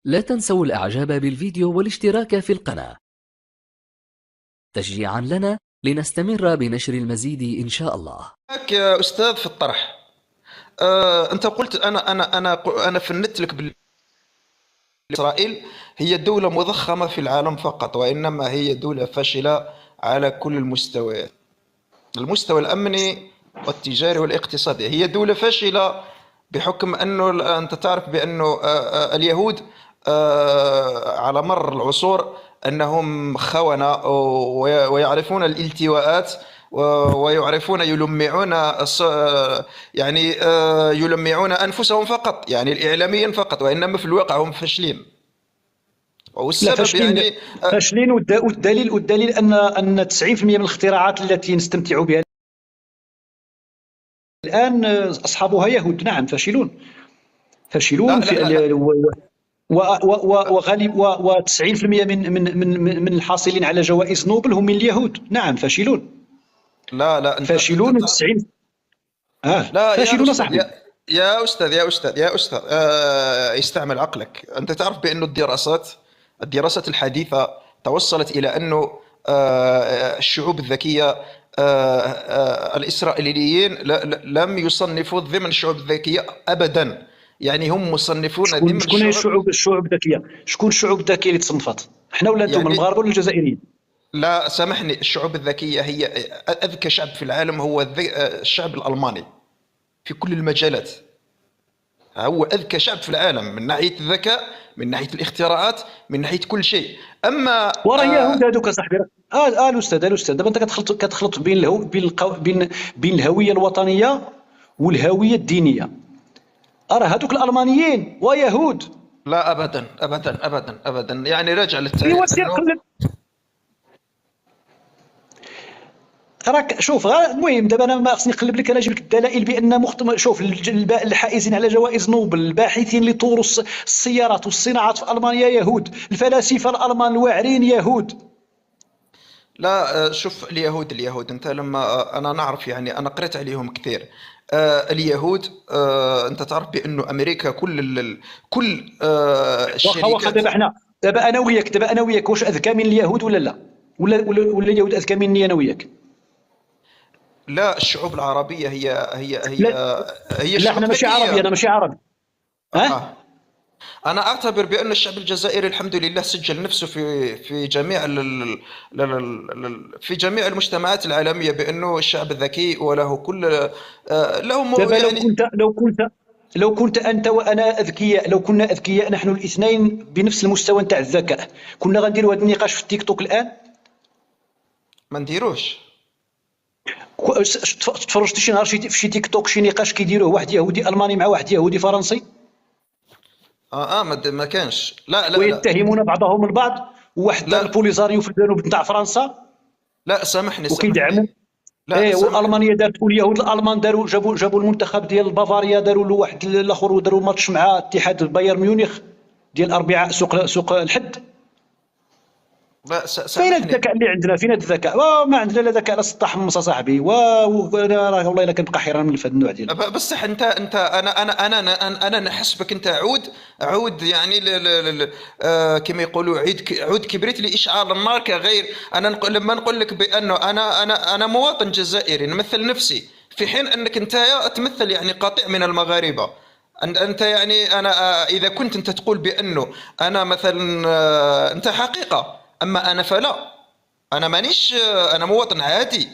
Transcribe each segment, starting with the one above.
لا تنسوا الإعجاب بالفيديو والاشتراك في القناة تشجيعا لنا لنستمر بنشر المزيد إن شاء الله. يا أستاذ في الطرح. أنت قلت أنا فندت لك إسرائيل هي دولة مضخمة في العالم فقط، وإنما هي دولة فاشلة على كل المستويات، المستوى الأمني والتجاري والاقتصادي. هي دولة فاشلة بحكم أنه أنت تعرف بأنه اليهود على مر العصور أنهم خونة ويعرفون الالتواءات ويعرفون يلمعون يعني يلمعون أنفسهم فقط، يعني إعلاميا فقط، وإنما في الواقع هم فاشلين. لا، والسبب فاشلين يعني فاشلين، والدليل ان 90% من الاختراعات التي نستمتع بها الان اصحابها يهود. نعم، فاشلون لا لا في لا لا وغالب و90% من الحاصلين على جوائز نوبل هم من اليهود. نعم، فاشلون لا لا فاشلون 90. لا يا فاشلون أستاذ، صاحبي. يا أستاذ استعمل عقلك. أنت تعرف بأن الدراسات الحديثة توصلت إلى أنه الشعوب الذكية الإسرائيليين لم يصنفوا ضمن الشعوب الذكية أبدا، يعني هم مصنفون ضمن شكون هي الشعوب. الشعوب الذكيه؟ شكون الشعوب الذكيه اللي تصنفت؟ احنا ولا انتم، يعني المغاربه ولا الجزائريين؟ لا سامحني، الشعوب الذكية هي أذكى شعب في العالم هو الشعب الألماني في كل المجالات. هو أذكى شعب في العالم من ناحية الذكاء، من ناحية الاختراعات، من ناحية كل شيء. أما وراه يهود هذوك صاحبي. الاستاذ دابا انت كتخلط بين بين الهويه الوطنيه والهويه الدينيه. هذوك الالمانيين ويهود. لا أبدا أبدا أبدا أبدا، يعني راجع ايوا للتاريخ سير أنه قلب. راك شوف المهم دابا انا ما خصني نقلب لك، انا نجيب لك الدلائل بان شوف الحائزين على جوائز نوبل، الباحثين اللي طوروا السيارات والصناعات في المانيا يهود، الفلاسفه الالمان الواعرين يهود. لا شوف اليهود أنت لما أنا نعرف، يعني أنا قرأت عليهم كثير. اليهود أنت تعرف بأنه أمريكا كل واخا الشركات. دابا انا وياك واش اذكى من اليهود ولا لا؟ ولا اليهود اذكى مني انا وياك؟ لا، الشعوب العربية هي لا هي لا، شعوب احنا ماشي عربي، ذكية. انا ماشي عربي. ها؟ آه. أنا أعتبر بأن الشعب الجزائري الحمد لله سجل نفسه في جميع في جميع المجتمعات العالمية بأنه الشعب ذكي وله كل له دابا يعني. لو كنت انت وانا اذكياء، لو كنا اذكياء نحن الاثنين بنفس المستوى نتاع الذكاء، كنا غنديروا هذا النقاش في التيك توك الان؟ ما نديروش. تفرجت شي نهار في شي تيك توك شي نقاش كيديروه واحد يهودي الماني مع واحد يهودي فرنسي ما كانش. لا لا لا ويتهمون بعضهم البعض، وواحد دار لا البوليزاريو في الجنوب نتاع فرنسا لا سامحني وكيدعموا. لا سامحني. والمانيا دارت، واليهود الالمان داروا، جابوا المنتخب ديال بافاريا، داروا له واحد الاخر، وداروا ماتش مع اتحاد بايرن ميونخ ديال الاربعاء، سوق الحد. لا فين سامحني. الذكاء اللي عندنا؟ فين الذكاء؟ ما عندنا لا ذكاء لا سطح حمص صاحبي. وانا راه والله الا كنبقى حيران من هذا النوع ديال. بس انت انا نحسبك انت عود يعني كما يقولوا عود كبريت لاشعال النار كغير. لما نقول لك بانه انا مواطن جزائري نمثل نفسي، في حين انك انت تمثل يعني قطيع من المغاربه. انت يعني اذا كنت انت تقول بانه انا مثلا انت حقيقه، اما انا فلا. انا مانيش انا مواطن عادي،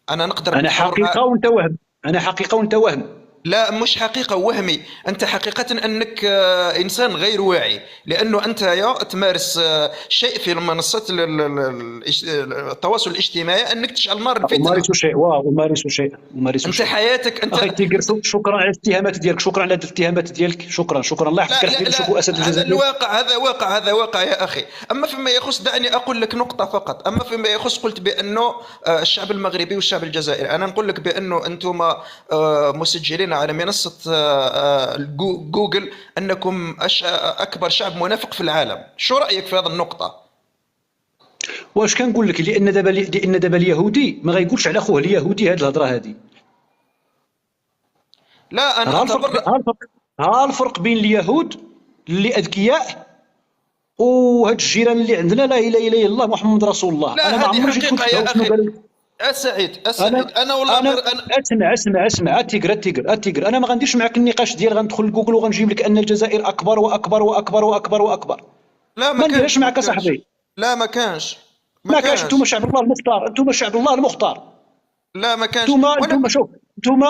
انا نقدر انا نتحاور حقيقه مع. وانت وهم. انا حقيقه وانت وهم. لا مش حقيقة وهمي، أنت حقيقة أنك إنسان غير واعي، لأنه أنت تمارس شيء في منصات التواصل الاجتماعي أنك تشعل نار الفتنة. امارس شيء، امارس أنت شيء. حياتك أنت. اخي تيغر، شكرا على الاتهامات ديالك، شكرا على الاتهامات ديالك، شكرا الله لا يحفظك لا الحبيب، لا نشوفوا اسد هذا الجزائر. الواقع، هذا واقع يا أخي. أما فيما يخص، دعني أقول لك نقطة فقط. أما فيما يخص قلت بأنه الشعب المغربي والشعب الجزائري، أنا نقول لك بأنه أنتم مسجلين على منصة جوجل أنكم أكبر شعب منافق في العالم. شو رأيك في هذه النقطة؟ واش كنقول لك؟ لان دابا اليهودي ما غايقولش على خوه اليهودي هذه الهضره هذه. لا أنا ها الفرق أعتبر. ها الفرق ها الفرق بين اليهود اللي اذكياء وهاد الجيران اللي عندنا لا اله الا الله محمد رسول الله. لا انا ما هذه عمري جيت قلت حقيقة لهم يا شنو أخي. قالوا. السعيد انا انا والله انا غير انا. اسمع التيجر انا ما غنديرش معاك النقاش ديال غندخل لجوجل وغنجيب لك ان الجزائر اكبر واكبر واكبر واكبر واكبر. لا ما نديرهاش ما معاك كانش. اصاحبي. لا ما كانش. ما ما كاش. كانش. انتم شعب الله المختار، انتم شعب الله المختار. لا ما كانش انتم شوف،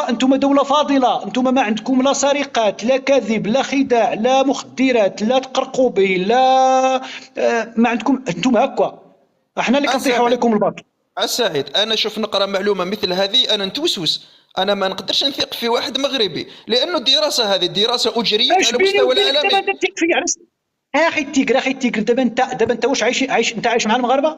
انتم دولة فاضلة. انتم ما عندكم لا سرقات لا كذب لا خداع لا مخدرات لا تقرقبي لا ما عندكم. انتم هكا، احنا اللي كنطيحوا عليكم الباطل. السعيد انا شوف نقرا معلومه مثل هذه انا نتوسوس. انا ما نقدرش نثق في واحد مغربي لانه الدراسه هذه الدراسه اجريت اش على بيني مستوى وبينك دابا العالمي. انت تثق فيا علاش؟ اخي التيكر دابا انت واش عايش انت عايش مع المغاربه؟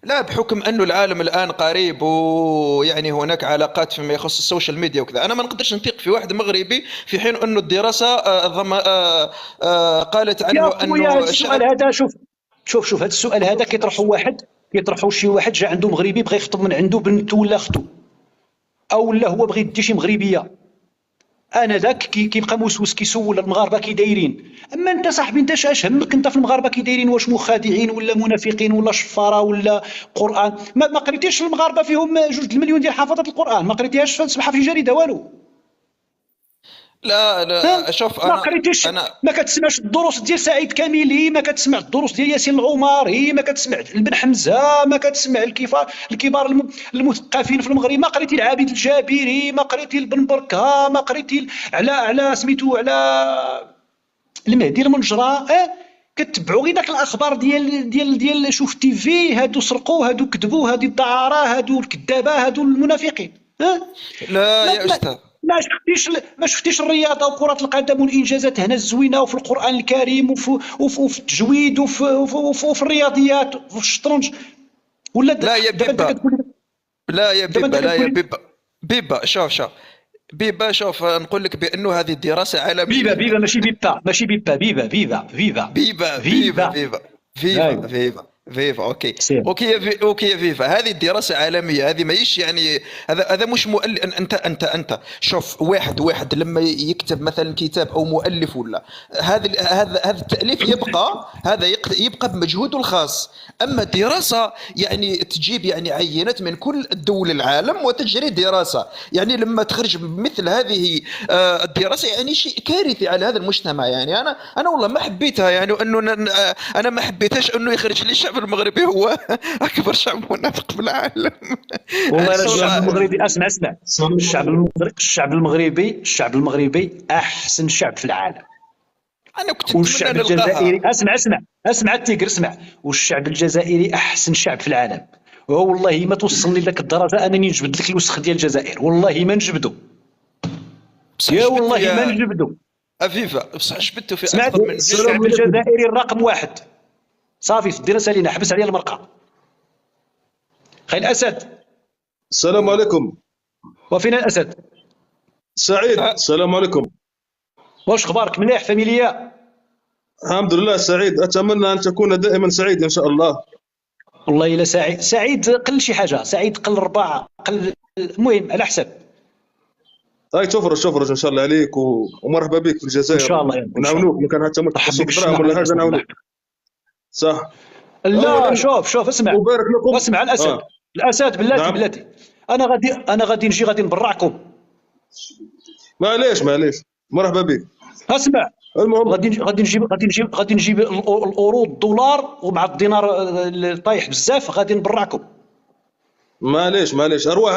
لا بحكم انه العالم الان قريب ويعني هناك علاقات فيما يخص السوشيال ميديا وكذا انا ما نقدرش نثق في واحد مغربي في حين انه الدراسه قالت يا عنه خويا هذا انه السؤال هذا شوف هذا السؤال هذا كيطرحوا شي واحد جا عنده مغربي بغى يخطب من عنده بنته ولا اختو، او لا هو بغى يدي شي مغربيه، انا ذاك كيبقى موسوس كيسول المغاربه كي دايرين. اما انت صاحبي انت اش همك انت في المغاربه كي دايرين؟ واش مخادعين ولا منافقين ولا شفاره ولا قران؟ ما قريتيش المغاربه فيهم 2 مليون ديال حافظه القران؟ ما قريتيهاش تسمعها في جريده والو؟ لا لا شوف ما قريتيش؟ ما كتسمعش الدروس ديال سعيد كاملي؟ ما كتسمع الدروس ديال ياسين العماري؟ ما كتسمع البن حمزه؟ ما كتسمع الكبار المثقفين في المغرب؟ ما قريتي العابد الجابري؟ ما قريتي البن بركه؟ ما قريتي على سميتو على المهدي المنجره؟ كتبعوا غير داك الاخبار ديال شوف تيفي، هادو سرقوا، هادو كذبوا، هادو الدعاره، هادو الكذابه، هادو المنافقين. لا يا استاذ ما شفتيش الرياضه وكره القدم والانجازات هنا الزوينه وفي القران الكريم وفي التجويد وفي الرياضيات وفي الشطرنج؟ ولا لا يا بيبا بيبا شوف بيبا شوف نقول لك بانه هذه الدراسه عالميه. بيبا ماشي بيبا فيفا اوكي يا فيفا هذه الدراسه عالميه. هذه ماهيش يعني هذا مش مؤلف. انت شوف واحد لما يكتب مثلا كتاب او مؤلف ولا هذا التاليف يبقى بمجهوده الخاص. اما الدراسه يعني تجيب يعني عينات من كل دول العالم وتجري دراسه. يعني لما تخرج مثل هذه الدراسه يعني شيء كارثي على هذا المجتمع. يعني انا والله ما حبيتها. يعني انه انا ما حبيتهاش انه يخرج لي الشعب المغربي هو اكبر شعب منافق في العالم. والله الشعب المغربي اسمع الشعب المغربي احسن شعب في العالم. انا كنت والشعب الجزائري اسمع التيجر اسمع. والشعب الجزائري احسن شعب في العالم. والله ما توصلني لك الدرجه انني نجبد لك الوسخ ديال الجزائر. والله ما نجبدو يا والله ما نجبدو افيفا بصح جبدتو في سمعت اكثر من الشعب الجزائري الرقم 1 صافي في الدراسه لينا حبس عليها المرقه. خي الاسد السلام عليكم. وفينا الاسد؟ سعيد السلام عليكم. واش اخبارك؟ مليح فاميليا؟ الحمد لله سعيد. اتمنى ان تكون دائما سعيد ان شاء الله. والله الا سعيد قل شي حاجه. سعيد قل 4 قل المهم على حسب. هاي تفرج ان شاء الله عليك ومرحبا بك في الجزائر ان شاء الله ونعاونوك ان كان حتى تخصك دراهم ولا حاجه نعاونوك. صح. لا شوف اسمع وبارك لكم. واسمع الاسد الاسد بلاتي نعم. بلاتي انا غادي نجي غادي نبرعكم. معليش مرحبا بك. اسمع المهم غادي نجيب الاورو الدولار ومع الدينار طايح بزاف غادي نبرعكم. معليش ارواح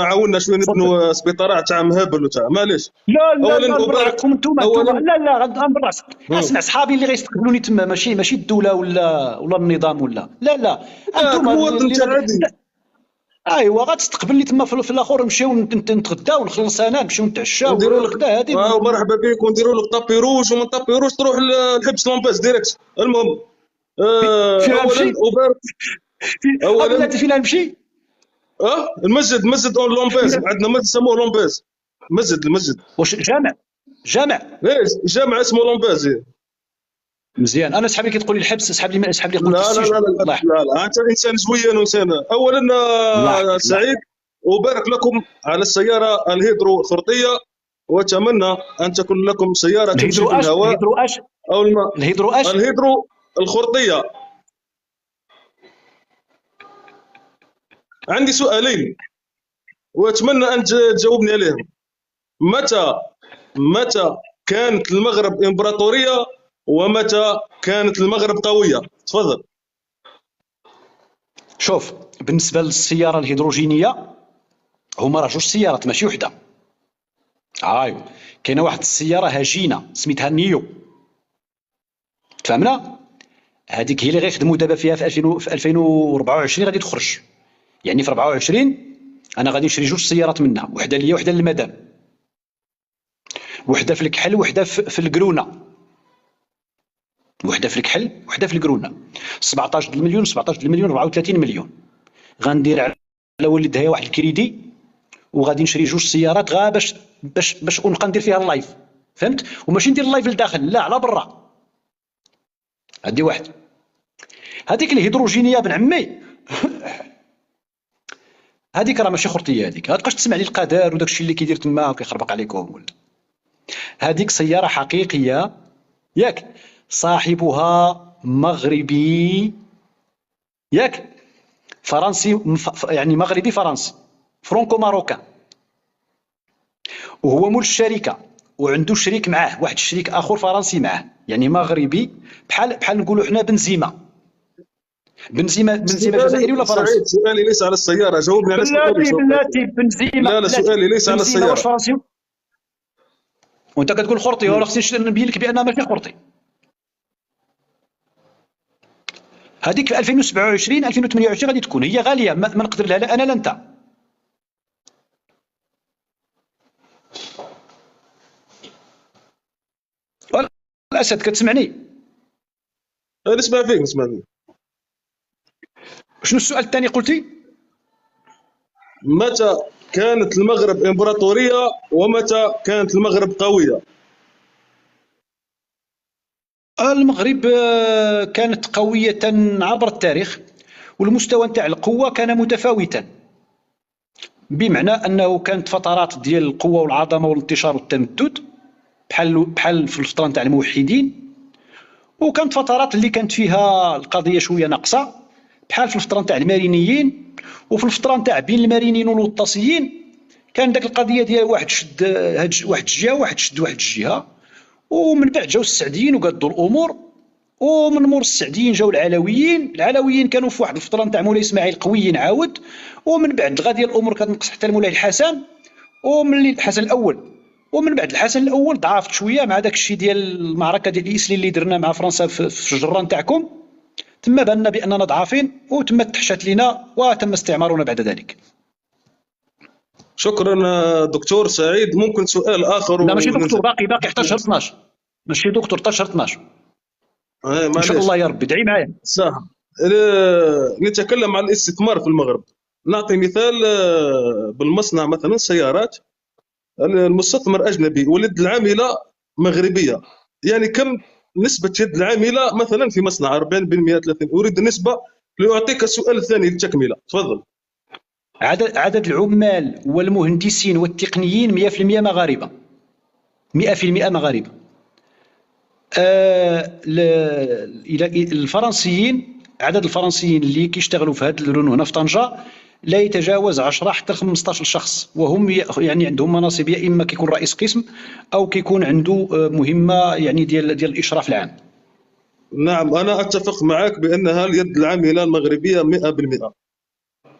عاوننا شويه نبنوا سبيطارات تاع مهبل وتاع معليش. لا نبرعكم انتم لا غنبرع. اسمع صحابي اللي غيستقبلوني تما ماشي الدوله ولا النظام ولا لا انتم ايوا غتستقبلني تما في الاخر نمشيو نتغداو ونخلص انا نمشيو نتعشاو ونديروا الغدا هذه مرحبا بك ونديروا لك طابي روج ومن طابي روج تروح لحبس لومباس ديريكت. المهم اولا فين نمشي؟ المسجد اون لومباس. عندنا مسجد سموه لومباس. المسجد واش جامع ليش جامع اسمه لومباس. مزيان. انا صحابي كتقول لي الحبس صحابي يقول لا انت انسان زوين وانسان. اولا سعيد وبارك لكم على السياره الهيدرو الخرطيه واتمنى ان تكون لكم سياره تمشي في الهواء. او الماء. الهيدرو اش؟ الهيدرو الخرطيه. عندي سؤالين واتمنى ان تجاوبني عليهم. متى كانت المغرب امبراطوريه ومتى كانت المغرب قويه؟ تفضل. شوف، بالنسبه للسياره الهيدروجينيه هما راه جوج سيارات ماشي وحده. ايوا، كاينه واحد السياره هجينه سميتها نيو، تفهمنا؟ هذيك هي اللي غيخدموا دابا فيها في 2024 غادي تخرج. يعني في 24 انا غادي نشري جوج سيارات منها، وحده ليا وحده للمدام، وحده في الكحل وحده في القرونه، وحده في الكحل وحده في القرونه. 17 المليون 17 المليون 34 مليون. غندير على ولدها واحد الكريدي وغادي نشري جوج سيارات غا باش ونبقى ندير فيها اللايف، فهمت؟ وماشي ندير اللايف لداخل، لا، على برا. هادي واحد. هذيك الهيدروجينيه بن عمي هذيك راه ماشي خرطيه، هذيك غتبقاش تسمع لي القدر وداك الشيء اللي كيدير تما وكيخربق عليكم ولا. هذيك سياره حقيقيه، ياك؟ صاحبها مغربي، ياك؟ فرنسي، يعني مغربي فرنسي، فرونكو ماروكان، وهو مول الشركه وعنده شريك معاه، واحد الشريك اخر فرنسي معاه، يعني مغربي، بحال نقولوا حنا بنزيما جزائري ولا فرنسي؟ سعيد، سؤالي ليس على السياره، جاوبني على سؤالي. بلاتي بنزيما. لا سؤالي ليس على بنزيما واش السياره. فرنسي؟ وانت كتقول خرطي، وانا خصني نبين لك بان ماشي خرطي. هذيك في 2027 2028 غادي تكون هي غاليه، ما نقدر لها لا انا لا انت. الاسد كتسمعني؟ نسمع فيك نسمع فيك. شنو السؤال الثاني قلتي؟ متى كانت المغرب امبراطوريه ومتى كانت المغرب قويه؟ المغرب كانت قوية عبر التاريخ، والمستوى نتاع القوة كان متفاوتا، بمعنى أنه كانت فترات ديال القوة والعظمة والانتشار والتمدد بحال في الفترة نتاع الموحدين، وكانت فترات اللي كانت فيها القضية شوية ناقصة بحال في الفترة نتاع المارينيين، وفي الفترة نتاع بين المارينيين والوطاسيين كان داك القضية ديال واحد شد واحد الجهة وواحد شد واحد الجهة، ومن بعد جاو السعديين وقادوا الامور، ومن مور السعديين جاو العلويين كانوا في واحد الفتره نتاع مولاي اسماعيل قويين عاود، ومن بعد غادي الامور كتنقص حتى لمولاي الحسن، ومن الحسن الاول، ومن بعد الحسن الاول ضعفت شويه مع داك الشيء ديال المعركه ديال الاسلي اللي درنا مع فرنسا في الجره نتاعكم، تما باننا باننا ضعافين وتم تحشت لنا وتم استعمارنا بعد ذلك. شكرا دكتور سعيد. ممكن سؤال اخر؟ لا ماشي دكتور، باقي حتى شهر 12، ماشي دكتور حتى شهر 12 ان شاء الله يا ربي. ادعي معايا. صح. نتكلم عن الاستثمار في المغرب. نعطي مثال بالمصنع مثلا سيارات، المستثمر اجنبي ولد العامله مغربيه، يعني كم نسبه يد العامله مثلا في مصنع؟ 40% 30%؟ اريد النسبه لاعطيك السؤال الثاني للتكمله. تفضل. عدد العمال والمهندسين والتقنيين 100% مغاربه، 100% مغاربه. الفرنسيين، عدد الفرنسيين اللي كيشتغلوا في هذا الرونو هنا في طنجة لا يتجاوز 10 حتى 15 شخص، وهم يعني عندهم مناصب، يا اما كيكون رئيس قسم او كيكون عنده مهمه يعني ديال الاشراف العام. نعم، انا اتفق معك بانها اليد العامله المغربيه 100%.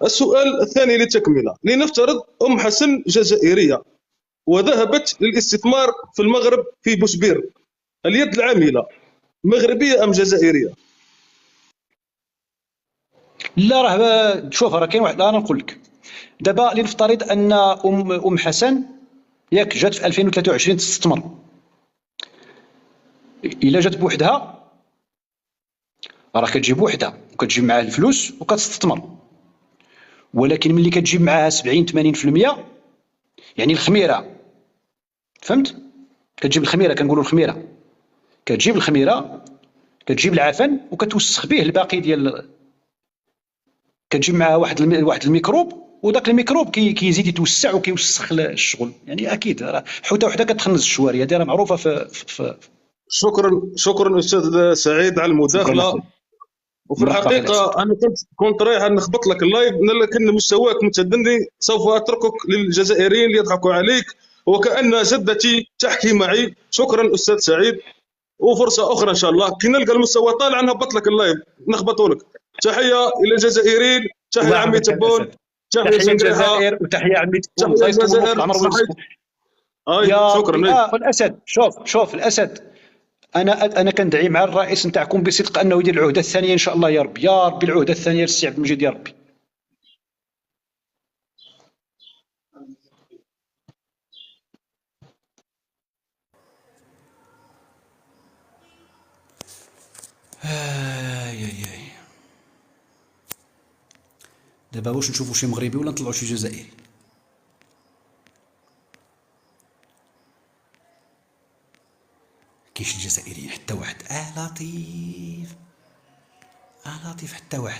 السؤال الثاني للتكمله، لنفترض ام حسن جزائريه وذهبت للاستثمار في المغرب في بوسبير، اليد العامله مغربيه ام جزائريه؟ لا راه شوف، راه كاين واحد، انا نقول لك دابا لنفترض ان ام حسن ياك جات في 2023 تستثمر، الا جات بوحدها راه كتجيب بوحدها وكتجيب معاها الفلوس وكتستثمر، ولكن ملي كتجيب معاها 70 80% يعني الخميره، فهمت؟ كتجيب الخميره، كنقولوا الخميره، كتجيب الخميره، كتجيب العفن وكتوسخ به الباقي ديال، كتجيب معها واحد الميكروب، وداك الميكروب كيزيد يتوسع وكيوسخ الشغل. يعني اكيد حوته وحده كتخنز الشوارع، هذه راه معروفه في شكرا استاذ سعيد على شكرا المداخله. اخويا. وفي مرحبا أخي الأسد. الحقيقه انا كنت رايح نخبط لك اللايف، لكن مستواك متدني، سوف اتركك للجزائريين ليضحكوا عليك وكأن جدتي تحكي معي. شكرا استاذ سعيد، وفرصه اخرى ان شاء الله كي نلقى المستوى طالع نهبط لك اللايف نخبطوا لك. تحيه الى الجزائريين، تحيه الله عمي يحفظك يا تبون، الأسد. تحيه تحية زنقريحه، الجزائر وتحية عمي تكون، تحيه الله يطول عمرك في الجزائر. العمر صحيت ويرزقك. يا شكرا. ربي الأسد، شوف الأسد، انا كندعي مع الرئيس نتاعكم بصدق انه يدير العهده الثانيه ان شاء الله يا ربي، يا ربي العهده الثانيه للسي عبد المجيد يا ربي. دابا واش نشوفوا شي مغربي ولا نطلعوا شي جزائري؟ كاين شي جزائريين حتى واحد لطيف، لطيف حتى واحد.